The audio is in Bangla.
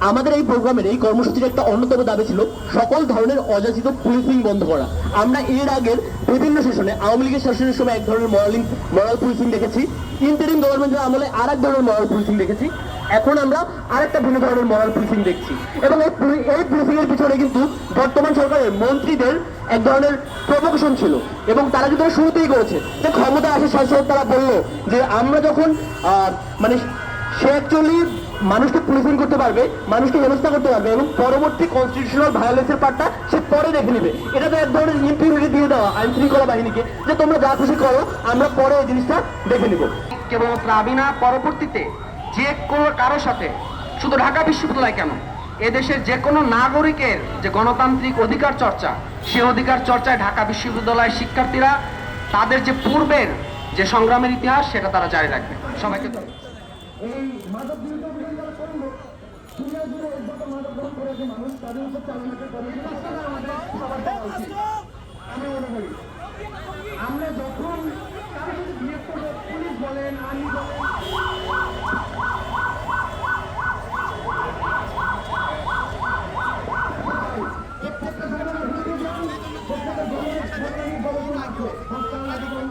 আমাদের এই প্রোগ্রামের এই কর্মসূচির একটা অন্যতম দাবি ছিল সকল ধরনের অযাচিত পুলিশিং বন্ধ করা। আমরা এর আগের বিভিন্ন সেশনে আওয়ামী লীগের শাসনের সময় এক ধরনের মরাল পুলিশিং দেখেছি, ইন্টারিম গভর্নমেন্টের আমলে আর এক ধরনের মরাল পুলিশিং দেখেছি, এখন আমরা আরেকটা ভিন্ন ধরনের মরাল পুলিশিং দেখছি। এবং এই পুলিশিং এর পিছনে কিন্তু বর্তমান সরকারের মন্ত্রীদের এক ধরনের প্রভোকেশন ছিল এবং তারা কিন্তু শুরুতেই করেছে যে ক্ষমতা আসার সাথে সাথে তারা বললো যে আমরা যখন মানে সে অ্যাকচুয়ালি মানুষকে পুলিশিং করতে পারবে, মানুষকে হেনস্থা করতে পারবে এবং পরবর্তী কনস্টিটিউশনাল ভায়োলেন্সের পার্টটা সে পরে দেখে নেবে। এটা তো এক ধরনের ইম্পিউনিটি দিয়ে দেওয়া আইন শৃঙ্খলা বাহিনীকে যে তোমরা যা খুশি করো, আমরা পরে এই জিনিসটা দেখে নিব। কেবলমাত্র আমি না, পরবর্তীতে যে কোনো কারোর সাথে, শুধু ঢাকা বিশ্ববিদ্যালয় কেন, এদেশের যে কোনো নাগরিকের যে গণতান্ত্রিক অধিকার চর্চা, সে অধিকার চর্চায় ঢাকা বিশ্ববিদ্যালয়ের শিক্ষার্থীরা তাদের যে পূর্বের যে সংগ্রামের ইতিহাস সেটা তারা জারি রাখবে। সবাইকে এই মাদক বিরোধী অভিযান যারা করলো, দুনিয়া জুড়ে উদ্যত মাদক গ্রহণ করে যে মানুষ, তাদের উপর চালানোকে আমাদের সবার দেখা উচিত। আমি মনে করি আমরা যখন কারোর সাথে বিহেভ করবো, পুলিশ বলেন, আর্মি বলেন,